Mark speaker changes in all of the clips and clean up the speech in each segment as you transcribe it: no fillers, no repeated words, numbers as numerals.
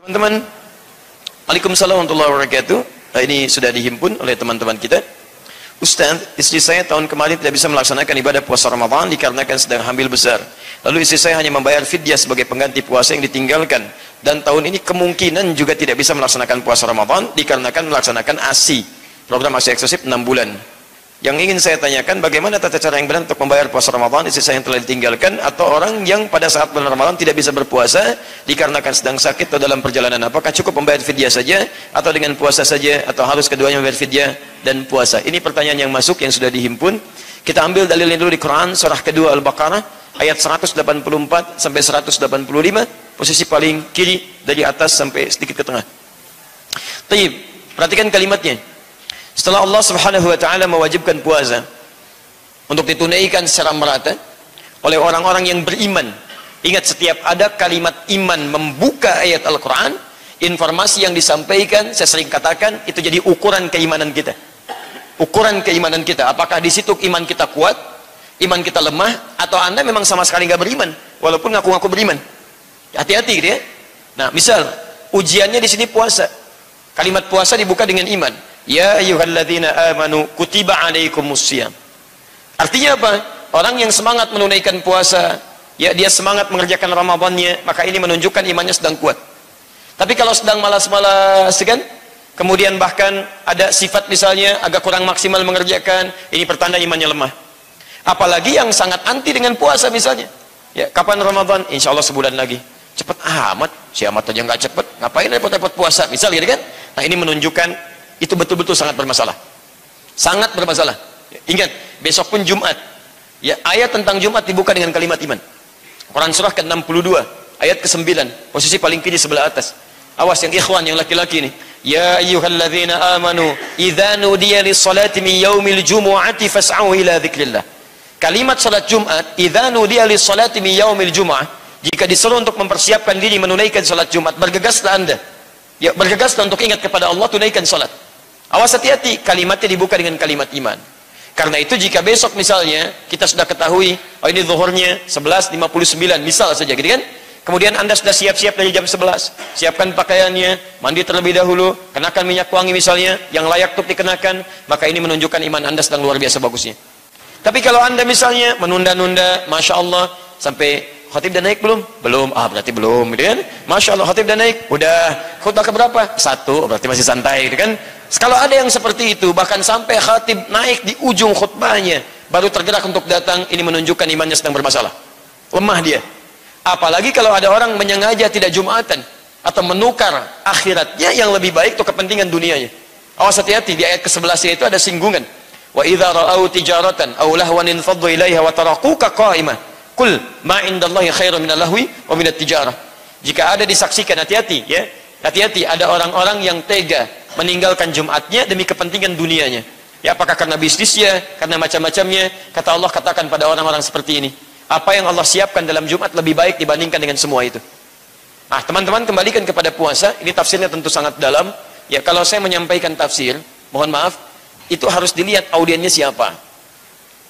Speaker 1: Teman-teman, Waalaikumsalam warahmatullahi wabarakatuh. Ini sudah dihimpun oleh teman-teman kita. Ustaz, istri saya tahun kemarin tidak bisa melaksanakan ibadah puasa Ramadan dikarenakan sedang hamil besar. Lalu istri saya hanya membayar fidyah sebagai pengganti puasa yang ditinggalkan. Dan tahun ini kemungkinan juga tidak bisa melaksanakan puasa Ramadan dikarenakan melaksanakan ASI, program ASI eksklusif 6 bulan. Yang ingin saya tanyakan, bagaimana tata cara yang benar untuk membayar puasa Ramadan istri saya yang telah ditinggalkan, atau orang yang pada saat bulan Ramadan tidak bisa berpuasa dikarenakan sedang sakit atau dalam perjalanan. Apakah cukup membayar fidyah saja, atau dengan puasa saja, atau harus keduanya membayar fidyah dan puasa? Ini pertanyaan yang masuk yang sudah dihimpun. Kita ambil dalilnya dulu di Quran, surah kedua Al-Baqarah, ayat 184 sampai 185, posisi paling kiri dari atas sampai sedikit ke tengah. Taib, perhatikan kalimatnya. Setelah Allah Subhanahu wa taala mewajibkan puasa untuk ditunaikan secara merata oleh orang-orang yang beriman. Ingat, setiap ada kalimat iman membuka ayat Al-Qur'an, informasi yang disampaikan, saya sering katakan, itu jadi ukuran keimanan kita. Ukuran keimanan kita, apakah di situ iman kita kuat, iman kita lemah, atau Anda memang sama sekali nggak beriman walaupun ngaku-ngaku beriman. Hati-hati gitu ya. Nah, misal ujiannya di sini puasa. Kalimat puasa dibuka dengan iman. Ya ayyuhalladzina amanu kutiba alaikumussyam. Artinya apa? Orang yang semangat menunaikan puasa, ya dia semangat mengerjakan Ramadannya, maka ini menunjukkan imannya sedang kuat. Tapi kalau sedang malas-malas kan, kemudian bahkan ada sifat misalnya agak kurang maksimal mengerjakan, ini pertanda imannya lemah. Apalagi yang sangat anti dengan puasa misalnya. Ya, kapan Ramadan? Insya Allah sebulan lagi. Cepet amat, si amat aja nggak cepet, ngapain repot-repot puasa? Misal gitu kan? Nah, ini menunjukkan itu betul-betul sangat bermasalah. Sangat bermasalah. Ingat, besok pun Jumat. Ya, ayat tentang Jumat dibuka dengan kalimat iman. Quran surah ke-62, ayat ke-9, posisi paling kiri sebelah atas. Awas yang ikhwan, yang laki-laki ini. Ya ayyuhalladzina amanu idza nudiya lis-salati min yaumil jumu'ati fas'au ila dzikrillah. Kalimat salat Jumat, idza nudiya lis-salati min yaumil jumu'ah, jika disuruh untuk mempersiapkan diri menunaikan salat Jumat, bergegaslah Anda. Ya, bergegaslah untuk ingat kepada Allah, tunaikan salat. Awas, hati-hati, kalimatnya dibuka dengan kalimat iman. Karena itu jika besok misalnya kita sudah ketahui, oh ini zuhurnya 11.59 misal saja gitu kan, kemudian Anda sudah siap-siap dari jam 11, siapkan pakaiannya, mandi terlebih dahulu, kenakan minyak wangi misalnya yang layak untuk dikenakan, maka ini menunjukkan iman Anda sedang luar biasa bagusnya. Tapi kalau Anda misalnya menunda-nunda, Masya Allah, sampai khatib dan naik belum? Belum. Ah, berarti belum, gitu kan? Masya Allah, khatib dan naik. Udah. Khutbah keberapa? 1. Berarti masih santai, gitu kan? Kalau ada yang seperti itu, bahkan sampai khatib naik di ujung khutbahnya, baru tergerak untuk datang, ini menunjukkan imannya sedang bermasalah. Lemah dia. Apalagi kalau ada orang menyengaja tidak Jumatan, atau menukar akhiratnya yang lebih baik untuk kepentingan dunianya. Awas, hati-hati, di ayat ke-11 itu ada singgungan. Wa idza ra'au tijaratan aw lahwan infaddu ilaiha wa tarakuka qa'imah. Qul ma indallahi khairum minal lahwi wa minat tijarah. Jika ada disaksikan, hati-hati ya. Hati-hati, ada orang-orang yang tega meninggalkan Jumatnya demi kepentingan dunianya. Ya, apakah karena bisnisnya, karena macam-macamnya. Kata Allah, katakan pada orang-orang seperti ini, apa yang Allah siapkan dalam Jumat lebih baik dibandingkan dengan semua itu. Nah, teman-teman, kembalikan kepada puasa. Ini tafsirnya tentu sangat dalam. Ya, kalau saya menyampaikan tafsir, mohon maaf, itu harus dilihat audiennya siapa,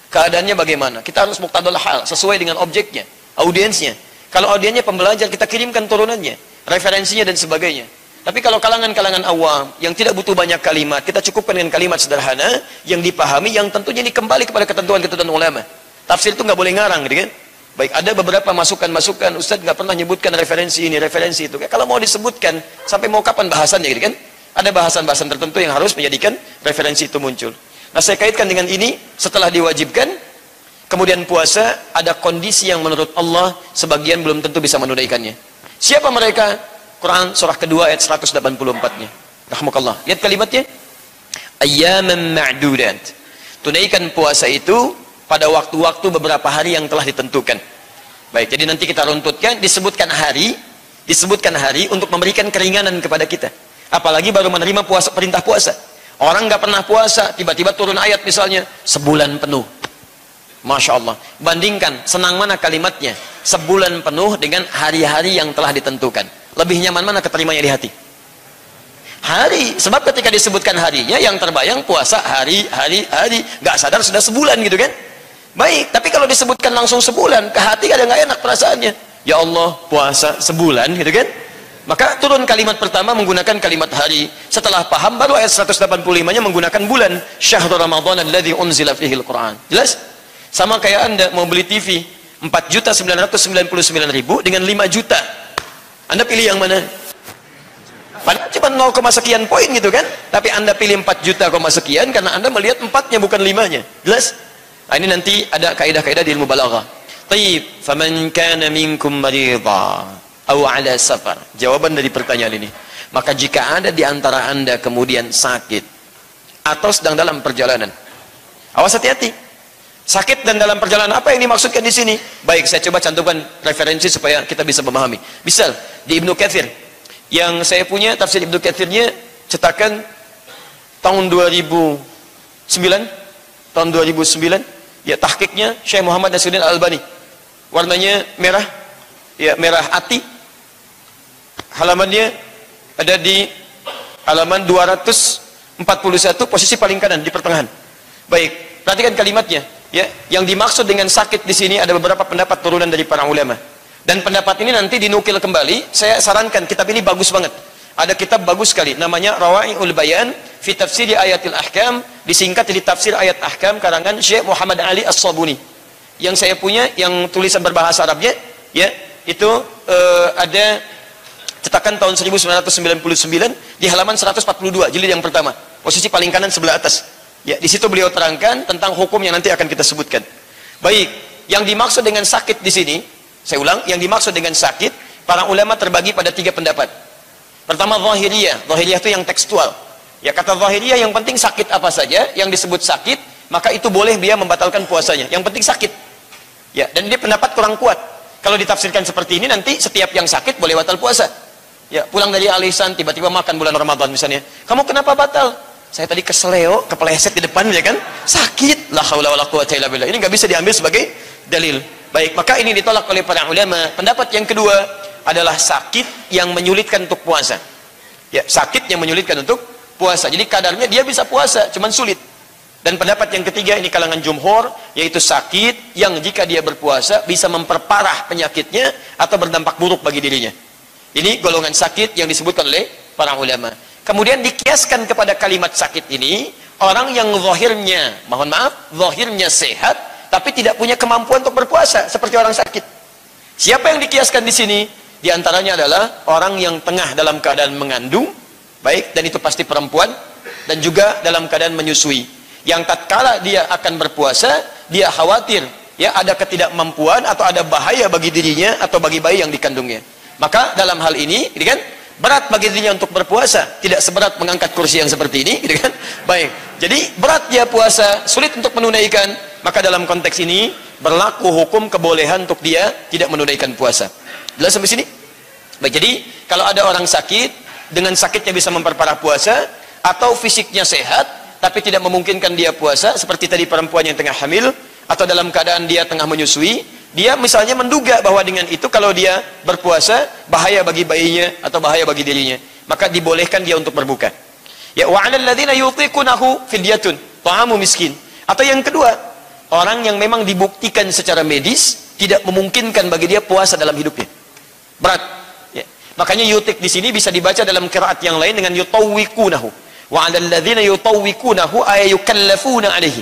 Speaker 1: keadaannya bagaimana. Kita harus muqtadal hal, sesuai dengan objeknya, audiensnya. Kalau audiennya pembelajar, kita kirimkan turunannya, referensinya dan sebagainya. Tapi kalau kalangan-kalangan awam yang tidak butuh banyak kalimat, kita cukupkan dengan kalimat sederhana yang dipahami, yang tentunya ini kembali kepada ketentuan-ketentuan ulama. Tafsir itu nggak boleh ngarang, gitu kan? Baik, ada beberapa masukan-masukan, Ustaz nggak pernah nyebutkan referensi ini, referensi itu. Kalau mau disebutkan, sampai mau kapan bahasannya, gitu kan? Ada bahasan-bahasan tertentu yang harus menjadikan referensi itu muncul. Nah, saya kaitkan dengan ini, setelah diwajibkan, kemudian puasa, ada kondisi yang menurut Allah sebagian belum tentu bisa menunaikannya. Siapa mereka? Quran surah kedua ayat 184-nya. Rahmukallah. Lihat kalimatnya. Ayyaman ma'dudat. Tunaikan puasa itu pada waktu-waktu beberapa hari yang telah ditentukan. Baik, jadi nanti kita runtutkan, disebutkan hari untuk memberikan keringanan kepada kita. Apalagi baru menerima puasa, perintah puasa. Orang nggak pernah puasa, tiba-tiba turun ayat misalnya sebulan penuh. Masya Allah. Bandingkan, senang mana kalimatnya? Sebulan penuh dengan hari-hari yang telah ditentukan. Lebih nyaman mana keterimanya di hati? Hari. Sebab ketika disebutkan harinya, yang terbayang puasa hari. Nggak sadar sudah sebulan gitu kan? Baik, tapi kalau disebutkan langsung sebulan, ke hati kadang nggak enak perasaannya. Ya Allah, puasa sebulan gitu kan? Maka turun kalimat pertama menggunakan kalimat hari. Setelah paham baru ayat 185-nya menggunakan bulan. Syahrul Ramadan alladzi unzila fihi al-Qur'an. Jelas? Sama kayak Anda mau beli TV 4.999.000 dengan 5 juta. Anda pilih yang mana? Padahal cuma 0, sekian poin gitu kan? Tapi Anda pilih 4 juta, sekian karena Anda melihat 4-nya bukan 5-nya. Jelas? Nah, ini nanti ada kaidah-kaidah di ilmu balaghah. Tayyib, faman kana minkum marida aw ala safar. Jawaban dari pertanyaan ini. Maka jika ada di antara Anda kemudian sakit atau sedang dalam perjalanan. Awas hati-hati. Sakit dan dalam perjalanan, apa yang dimaksudkan di sini? Baik, saya coba cantumkan referensi supaya kita bisa memahami. Misal di Ibnu Katsir, yang saya punya tafsir Ibnu Katsirnya cetakan tahun 2009, ya tahqiqnya Syekh Muhammad Nasiruddin Al-Albani. Warnanya merah, ya merah ati. Halamannya ada di halaman 241, posisi paling kanan di pertengahan. Baik, perhatikan kalimatnya. Ya, yang dimaksud dengan sakit di sini ada beberapa pendapat turunan dari para ulama. Dan pendapat ini nanti dinukil kembali. Saya sarankan kitab ini bagus banget. Ada kitab bagus sekali namanya Rawai'ul Bayan fi Tafsir Ayatil Ahkam, disingkat jadi Tafsir Ayat Ahkam karangan Syekh Muhammad Ali As-Sabuni. Yang saya punya yang tulisan berbahasa Arabnya, ya, itu ada cetakan tahun 1999 di halaman 142 jilid yang pertama. Posisi paling kanan sebelah atas. Ya, di situ beliau terangkan tentang hukum yang nanti akan kita sebutkan. Baik, yang dimaksud dengan sakit di sini, saya ulang, yang dimaksud dengan sakit, para ulama terbagi pada 3 pendapat. Pertama, zahiriyah. Zahiriyah itu yang tekstual. Ya, kata zahiriyah yang penting sakit apa saja, yang disebut sakit, maka itu boleh dia membatalkan puasanya. Yang penting sakit. Ya, dan dia pendapat kurang kuat. Kalau ditafsirkan seperti ini, nanti setiap yang sakit boleh batal puasa. Ya, pulang dari alisan, tiba-tiba makan bulan Ramadan misalnya. Kamu kenapa batal? Saya tadi keseleo, kepleset di depan, ya kan? Sakit. La haula wala quwwata illa billah. Ini nggak bisa diambil sebagai dalil. Baik, maka ini ditolak oleh para ulama. Pendapat yang kedua adalah sakit yang menyulitkan untuk puasa. Ya, sakit yang menyulitkan untuk puasa. Jadi kadarnya dia bisa puasa, cuman sulit. Dan pendapat yang ketiga ini kalangan jumhur, yaitu sakit yang jika dia berpuasa bisa memperparah penyakitnya atau berdampak buruk bagi dirinya. Ini golongan sakit yang disebutkan oleh para ulama. Kemudian dikiaskan kepada kalimat sakit ini, orang yang zahirnya, mohon maaf, zahirnya sehat, tapi tidak punya kemampuan untuk berpuasa, seperti orang sakit. Siapa yang dikiaskan di sini? Di antaranya adalah orang yang tengah dalam keadaan mengandung, baik, dan itu pasti perempuan, dan juga dalam keadaan menyusui. Yang tatkala dia akan berpuasa, dia khawatir, ya ada ketidakmampuan atau ada bahaya bagi dirinya atau bagi bayi yang dikandungnya. Maka dalam hal ini, kan, berat bagi dirinya untuk berpuasa, tidak seberat mengangkat kursi yang seperti ini, gitu kan? Baik, jadi berat dia puasa, sulit untuk menunaikan, maka dalam konteks ini berlaku hukum kebolehan untuk dia tidak menunaikan puasa. Jelas sampai sini? Baik, jadi kalau ada orang sakit, dengan sakitnya bisa memperparah puasa, atau fisiknya sehat tapi tidak memungkinkan dia puasa, seperti tadi perempuan yang tengah hamil atau dalam keadaan dia tengah menyusui, dia misalnya menduga bahwa dengan itu kalau dia berpuasa bahaya bagi bayinya atau bahaya bagi dirinya, maka dibolehkan dia untuk berbuka. Ya, wa 'alal ladzina yutiqunahu fidyatun ta'amu miskin. Atau yang kedua, orang yang memang dibuktikan secara medis tidak memungkinkan bagi dia puasa dalam hidupnya. Berat. Ya. Makanya yutik di sini bisa dibaca dalam qiraat yang lain dengan yutawwikunahu. Wa 'alal ladzina yutawwikunahu ay yukallafuna 'alaihi.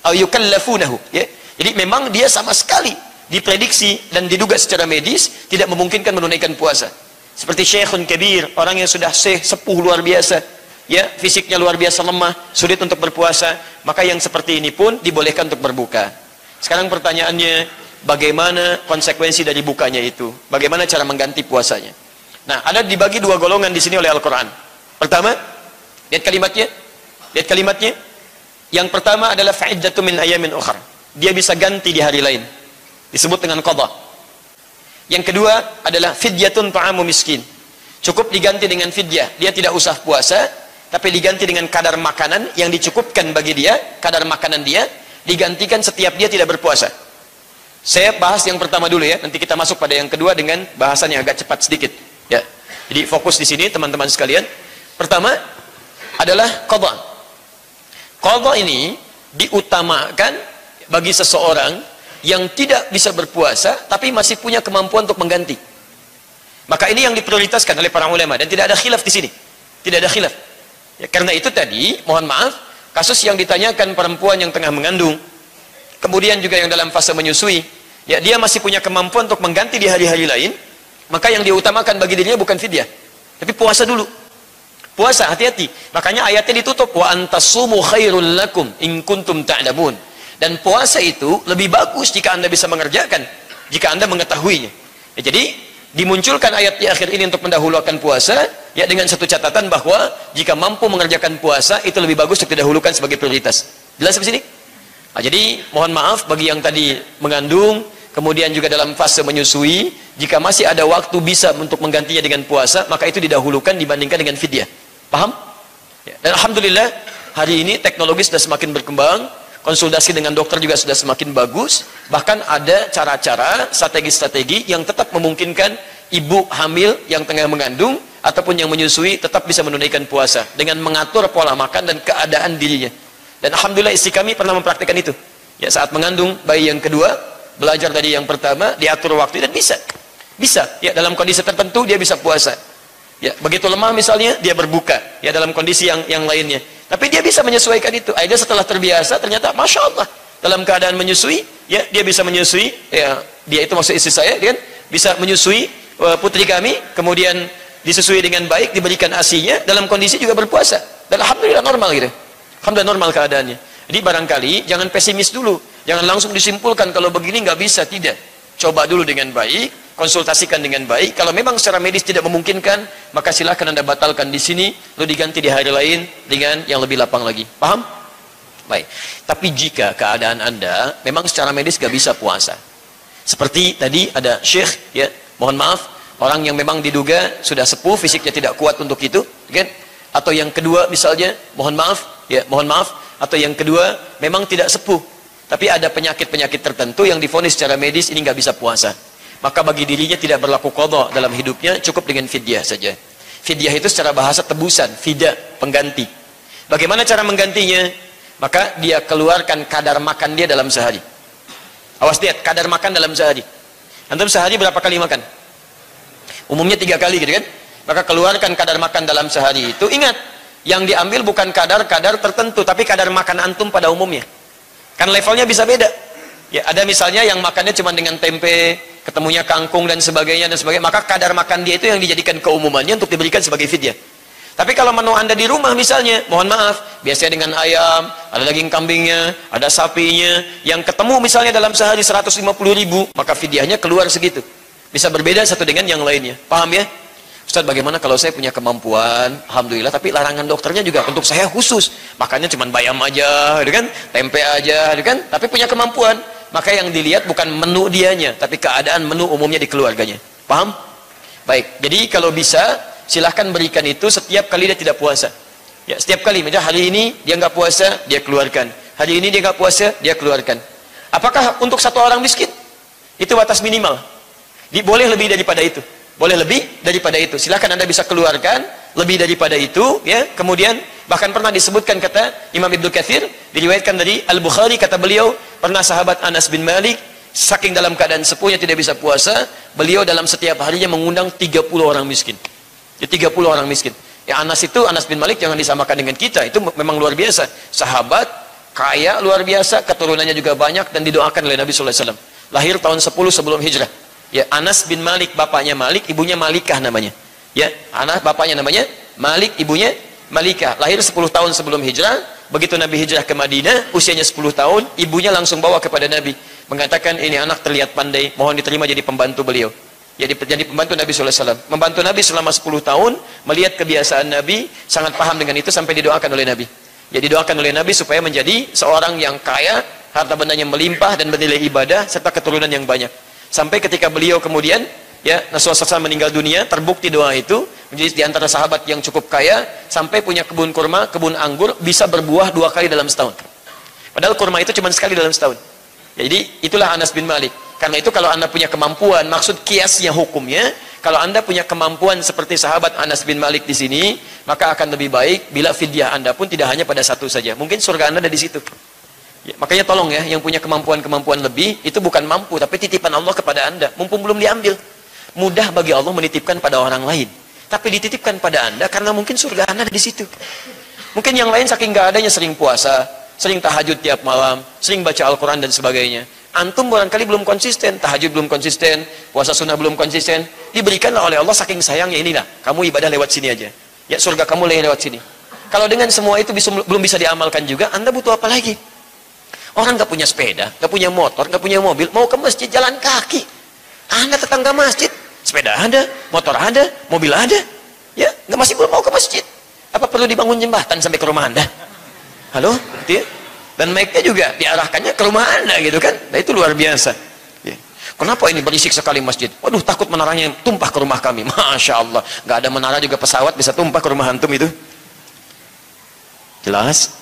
Speaker 1: Au yukallafunahu. Ya. Jadi memang dia sama sekali diprediksi dan diduga secara medis tidak memungkinkan menunaikan puasa. Seperti syekhun kabir, orang yang sudah sepuh luar biasa, ya, fisiknya luar biasa lemah, sulit untuk berpuasa, maka yang seperti ini pun dibolehkan untuk berbuka. Sekarang pertanyaannya, bagaimana konsekuensi dari bukanya itu? Bagaimana cara mengganti puasanya? Nah, ada dibagi 2 golongan di sini oleh Al-Qur'an. Pertama, lihat kalimatnya. Lihat kalimatnya. Yang pertama adalah fa'iddatu min ayamin ukhra. Dia bisa ganti di hari lain. Disebut dengan qadha. Yang kedua adalah fidyatun ta'amu miskin. Cukup diganti dengan fidyah. Dia tidak usah puasa, tapi diganti dengan kadar makanan yang dicukupkan bagi dia, kadar makanan dia digantikan setiap dia tidak berpuasa. Saya bahas yang pertama dulu ya, nanti kita masuk pada yang kedua dengan bahasan yang agak cepat sedikit ya. Jadi fokus di sini teman-teman sekalian. Pertama adalah qadha. Qadha ini diutamakan bagi seseorang yang tidak bisa berpuasa tapi masih punya kemampuan untuk mengganti. Maka ini yang diprioritaskan oleh para ulama dan tidak ada khilaf di sini. Tidak ada khilaf. Ya, karena itu tadi, mohon maaf, kasus yang ditanyakan perempuan yang tengah mengandung, kemudian juga yang dalam fase menyusui, ya dia masih punya kemampuan untuk mengganti di hari-hari lain, maka yang diutamakan bagi dirinya bukan fidyah, tapi puasa dulu. Puasa, hati-hati. Makanya ayatnya ditutup, wa antasumu khairul lakum in kuntum ta'lamun. Dan puasa itu lebih bagus jika Anda bisa mengerjakan, jika Anda mengetahuinya. Ya, jadi dimunculkan ayat di akhir ini untuk mendahulukan puasa, ya dengan satu catatan bahwa jika mampu mengerjakan puasa itu lebih bagus untuk didahulukan sebagai prioritas. Jelas di sini? Nah, jadi mohon maaf bagi yang tadi mengandung, kemudian juga dalam fase menyusui, jika masih ada waktu bisa untuk menggantinya dengan puasa, maka itu didahulukan dibandingkan dengan fidyah. Paham? Ya. Dan alhamdulillah hari ini teknologi sudah semakin berkembang, konsultasi dengan dokter juga sudah semakin bagus, bahkan ada cara-cara, strategi-strategi yang tetap memungkinkan ibu hamil yang tengah mengandung ataupun yang menyusui tetap bisa menunaikan puasa dengan mengatur pola makan dan keadaan dirinya. Dan alhamdulillah istri kami pernah mempraktikkan itu. Ya, saat mengandung bayi yang kedua, belajar dari yang pertama, diatur waktu dan bisa. Bisa, ya dalam kondisi tertentu dia bisa puasa. Ya, begitu lemah misalnya dia berbuka, ya dalam kondisi yang lainnya. Tapi dia bisa menyesuaikan itu. Akhirnya setelah terbiasa ternyata Masya Allah dalam keadaan menyusui, ya dia bisa menyusui, ya dia itu maksud istri saya, dia bisa menyusui putri kami, kemudian disusui dengan baik, diberikan ASI-nya dalam kondisi juga berpuasa. Dan alhamdulillah normal gitu. Alhamdulillah normal keadaannya. Jadi barangkali jangan pesimis dulu, jangan langsung disimpulkan kalau begini nggak bisa, tidak. Coba dulu dengan baik, konsultasikan dengan baik. Kalau memang secara medis tidak memungkinkan, maka silahkan Anda batalkan di sini, lalu diganti di hari lain dengan yang lebih lapang lagi. Paham? Baik. Tapi jika keadaan Anda memang secara medis gak bisa puasa, seperti tadi ada syekh, ya, mohon maaf, orang yang memang diduga sudah sepuh, fisiknya tidak kuat untuk itu, kan? Atau yang kedua misalnya, mohon maaf, ya, mohon maaf, atau yang kedua memang tidak sepuh, tapi ada penyakit-penyakit tertentu yang divonis secara medis ini nggak bisa puasa, maka bagi dirinya tidak berlaku qadha dalam hidupnya, cukup dengan fidyah saja. Fidyah itu secara bahasa tebusan, fida, pengganti. Bagaimana cara menggantinya? Maka dia keluarkan kadar makan dia dalam sehari. Awas lihat, kadar makan dalam sehari. Antum sehari berapa kali makan? Umumnya 3 kali gitu kan? Maka keluarkan kadar makan dalam sehari itu. Ingat, yang diambil bukan kadar-kadar tertentu, tapi kadar makan antum pada umumnya. Kan levelnya bisa beda. Ya, ada misalnya yang makannya cuma dengan tempe, ketemunya kangkung dan sebagainya, maka kadar makan dia itu yang dijadikan keumumannya untuk diberikan sebagai fidyah. Tapi kalau menu Anda di rumah misalnya, mohon maaf, biasanya dengan ayam, ada daging kambingnya, ada sapinya, yang ketemu misalnya dalam sehari 150.000, maka fidyahnya keluar segitu. Bisa berbeda satu dengan yang lainnya. Paham ya? Ustaz, bagaimana kalau saya punya kemampuan, alhamdulillah, tapi larangan dokternya juga untuk saya khusus, makannya cuma bayam aja, gitu kan? Tempe aja, gitu kan? Tapi punya kemampuan, maka yang dilihat bukan menu dianya, tapi keadaan menu umumnya di keluarganya. Paham? Baik, jadi kalau bisa, silahkan berikan itu setiap kali dia tidak puasa. Ya, setiap kali, misalnya hari ini dia nggak puasa, dia keluarkan. Hari ini dia nggak puasa, dia keluarkan. Apakah untuk satu orang miskin? Itu batas minimal. Boleh lebih daripada itu. Boleh lebih daripada itu. Silahkan Anda bisa keluarkan lebih daripada itu, ya. Kemudian bahkan pernah disebutkan kata Imam Ibnu Katsir, diriwayatkan dari Al-Bukhari, kata beliau, pernah sahabat Anas bin Malik saking dalam keadaan sepuhnya tidak bisa puasa, beliau dalam setiap harinya mengundang 30 orang miskin. Ya, 30 orang miskin. Ya, Anas bin Malik jangan disamakan dengan kita, itu memang luar biasa. Sahabat kaya luar biasa, keturunannya juga banyak dan didoakan oleh Nabi sallallahu alaihi wasallam. Lahir tahun 10 sebelum hijrah. Ya, Anas bin Malik, bapaknya Malik, ibunya Malikah namanya. Ya, Anas bapaknya namanya Malik, ibunya Malikah. Lahir 10 tahun sebelum hijrah. Begitu Nabi hijrah ke Madinah, usianya 10 tahun, ibunya langsung bawa kepada Nabi, mengatakan, ini anak terlihat pandai, mohon diterima jadi pembantu beliau. Jadi pembantu Nabi sallallahu alaihi wasallam. Membantu Nabi selama 10 tahun, melihat kebiasaan Nabi, sangat paham dengan itu sampai didoakan oleh Nabi. Ya, didoakan oleh Nabi supaya menjadi seorang yang kaya, harta bendanya melimpah dan bernilai ibadah serta keturunan yang banyak. Sampai ketika beliau kemudian, ya, Rasulullah SAW meninggal dunia, terbukti doa itu menjadi di antara sahabat yang cukup kaya, sampai punya kebun kurma, kebun anggur, bisa berbuah 2 kali dalam setahun. Padahal kurma itu cuma sekali dalam setahun. Jadi itulah Anas bin Malik. Karena itu kalau Anda punya kemampuan, maksud kiasnya hukumnya, kalau Anda punya kemampuan seperti sahabat Anas bin Malik di sini, maka akan lebih baik bila fidyah Anda pun tidak hanya pada satu saja. Mungkin surga Anda ada di situ. Ya, makanya tolong ya, yang punya kemampuan-kemampuan lebih, itu bukan mampu, tapi titipan Allah kepada Anda, mumpung belum diambil. Mudah bagi Allah menitipkan pada orang lain. Tapi dititipkan pada Anda karena mungkin surga Anda ada di situ. Mungkin yang lain saking gak adanya sering puasa, sering tahajud tiap malam, sering baca Al-Quran dan sebagainya. Antum barangkali belum konsisten, tahajud belum konsisten, puasa sunnah belum konsisten. Diberikanlah oleh Allah saking sayangnya, inilah, kamu ibadah lewat sini aja. Ya surga kamu lewat sini. Kalau dengan semua itu belum bisa diamalkan juga, Anda butuh apa lagi? Orang gak punya sepeda, gak punya motor, gak punya mobil, mau ke masjid jalan kaki. Anda tetangga masjid, sepeda ada, motor ada, mobil ada. Ya, nggak masih belum mau ke masjid. Apa perlu dibangun jembatan sampai ke rumah Anda? Halo? Gitu ya? Dan mic-nya juga diarahkannya ke rumah Anda gitu kan? Nah itu luar biasa. Ya. Kenapa ini berisik sekali masjid? Waduh, takut menaranya tumpah ke rumah kami. Masya Allah, nggak ada menara juga pesawat bisa tumpah ke rumah antum itu. Jelas?